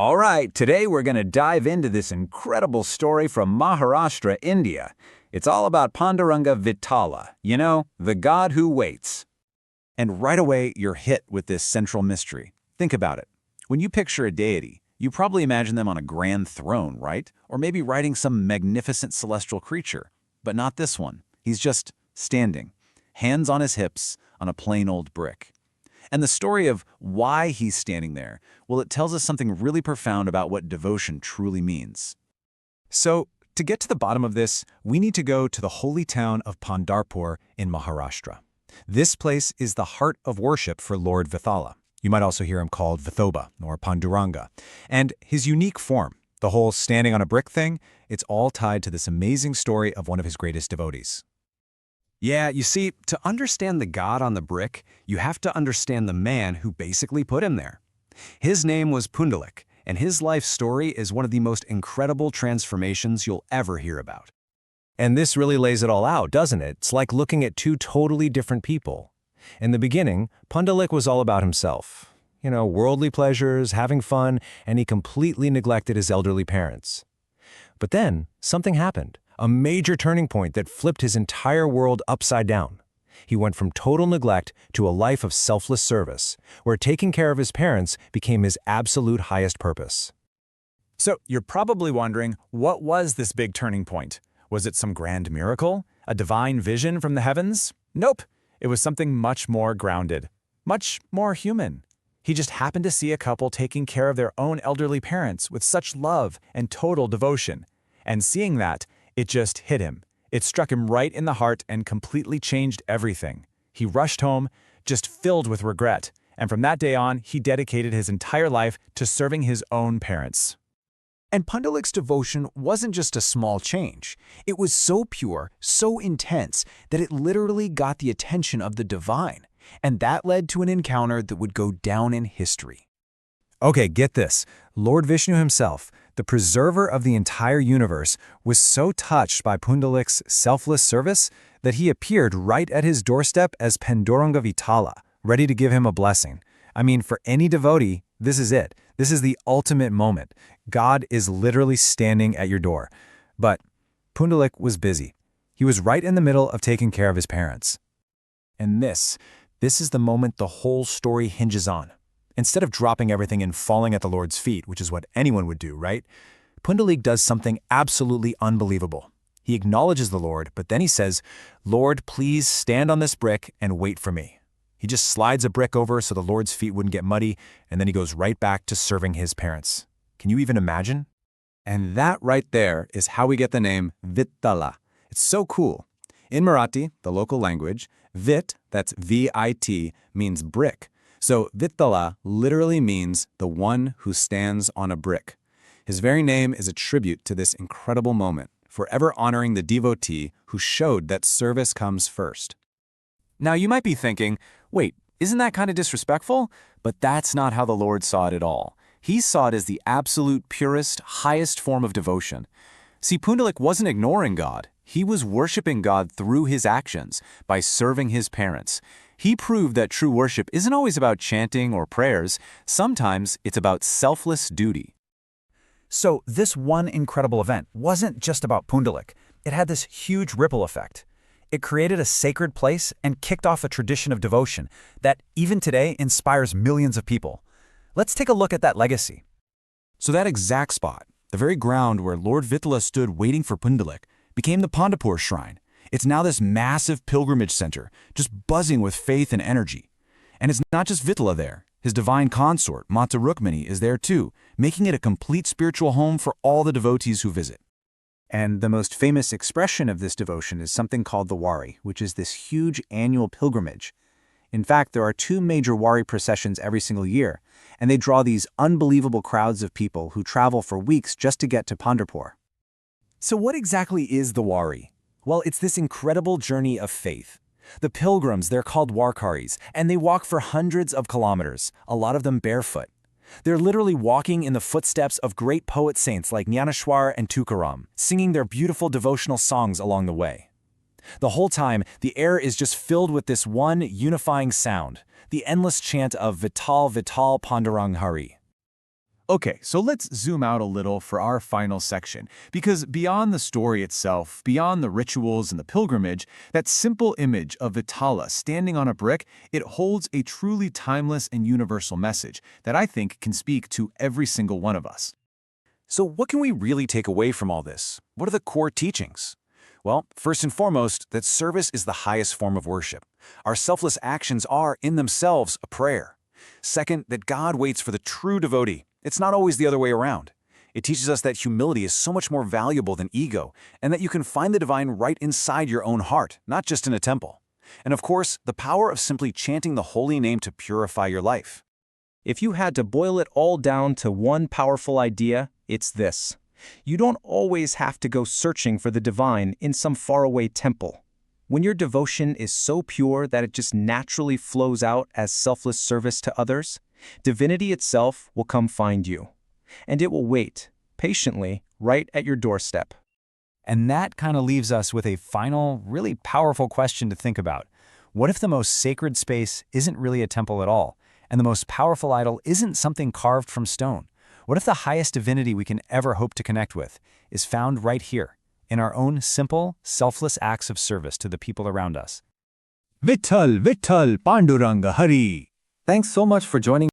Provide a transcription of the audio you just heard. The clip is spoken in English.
All right, today we're going to dive into this incredible story from Maharashtra, India. It's all about Panduranga Vitthal, the god who waits. And right away, you're hit with this central mystery. Think about it. When you picture a deity, you probably imagine them on a grand throne, right? Or maybe riding some magnificent celestial creature. But not this one. He's just standing, hands on his hips, on a plain old brick. And the story of why he's standing there, well, it tells us something really profound about what devotion truly means. So, to get to the bottom of this, we need to go to the holy town of Pandharpur in Maharashtra. This place is the heart of worship for Lord Vitthal. You might also hear him called Vithoba or Panduranga. And his unique form, the whole standing on a brick thing, it's all tied to this amazing story of one of his greatest devotees. Yeah, you see, to understand the god on the brick, you have to understand the man who basically put him there. His name was Pundalik, and his life story is one of the most incredible transformations you'll ever hear about. And this really lays it all out, doesn't it? It's like looking at two totally different people. In the beginning, Pundalik was all about himself. Worldly pleasures, having fun, and he completely neglected his elderly parents. But then, something happened. A major turning point that flipped his entire world upside down. He went from total neglect to a life of selfless service, where taking care of his parents became his absolute highest purpose. So, you're probably wondering, what was this big turning point? Was it some grand miracle? A divine vision from the heavens? Nope. It was something much more grounded, much more human. He just happened to see a couple taking care of their own elderly parents with such love and total devotion. And seeing that, it just hit him. It struck him right in the heart and completely changed everything. He rushed home, just filled with regret, and from that day on, he dedicated his entire life to serving his own parents. And Pundalik's devotion wasn't just a small change. It was so pure, so intense, that it literally got the attention of the divine. And that led to an encounter that would go down in history. Okay, get this. Lord Vishnu himself, the preserver of the entire universe, was so touched by Pundalik's selfless service that he appeared right at his doorstep as Panduranga Vitthal, ready to give him a blessing. I mean, for any devotee, this is it. This is the ultimate moment. God is literally standing at your door. But Pundalik was busy. He was right in the middle of taking care of his parents. And this is the moment the whole story hinges on. Instead of dropping everything and falling at the Lord's feet, which is what anyone would do, right? Pundalik does something absolutely unbelievable. He acknowledges the Lord, but then he says, "Lord, please stand on this brick and wait for me." He just slides a brick over so the Lord's feet wouldn't get muddy, and then he goes right back to serving his parents. Can you even imagine? And that right there is how we get the name Vitthal. It's so cool. In Marathi, the local language, Vit, that's V-I-T, means brick. So Vitthal literally means the one who stands on a brick. His very name is a tribute to this incredible moment, forever honoring the devotee who showed that service comes first. Now you might be thinking, wait, isn't that kind of disrespectful? But that's not how the Lord saw it at all. He saw it as the absolute purest, highest form of devotion. See, Pundalik wasn't ignoring God. He was worshiping God through his actions, by serving his parents. He proved that true worship isn't always about chanting or prayers. Sometimes it's about selfless duty. So this one incredible event wasn't just about Pundalik. It had this huge ripple effect. It created a sacred place and kicked off a tradition of devotion that even today inspires millions of people. Let's take a look at that legacy. So that exact spot, the very ground where Lord Vitthal stood waiting for Pundalik, became the Pandharpur shrine. It's now this massive pilgrimage center, just buzzing with faith and energy. And it's not just Vitthal there. His divine consort, Mata Rukmini, is there too, making it a complete spiritual home for all the devotees who visit. And the most famous expression of this devotion is something called the Wari, which is this huge annual pilgrimage. In fact, there are 2 major Wari processions every single year, and they draw these unbelievable crowds of people who travel for weeks just to get to Pandharpur. So what exactly is the Wari? Well, it's this incredible journey of faith. The pilgrims, they're called Warkaris, and they walk for hundreds of kilometers, a lot of them barefoot. They're literally walking in the footsteps of great poet saints like Jnaneshwar and Tukaram, singing their beautiful devotional songs along the way. The whole time, the air is just filled with this one unifying sound, the endless chant of Vitthal Vitthal Pandurang Hari. Okay, so let's zoom out a little for our final section, because beyond the story itself, beyond the rituals and the pilgrimage, that simple image of Vitthal standing on a brick, it holds a truly timeless and universal message that I think can speak to every single one of us. So what can we really take away from all this? What are the core teachings? Well, first and foremost, that service is the highest form of worship. Our selfless actions are, in themselves, a prayer. Second, that God waits for the true devotee. It's not always the other way around. It teaches us that humility is so much more valuable than ego, and that you can find the divine right inside your own heart, not just in a temple. And of course, the power of simply chanting the holy name to purify your life. If you had to boil it all down to one powerful idea, it's this. You don't always have to go searching for the divine in some faraway temple. When your devotion is so pure that it just naturally flows out as selfless service to others, divinity itself will come find you. And it will wait, patiently, right at your doorstep. And that kind of leaves us with a final, really powerful question to think about. What if the most sacred space isn't really a temple at all, and the most powerful idol isn't something carved from stone? What if the highest divinity we can ever hope to connect with is found right here, in our own simple, selfless acts of service to the people around us? Vitthal, Vitthal, Pandurang Hari. Thanks so much for joining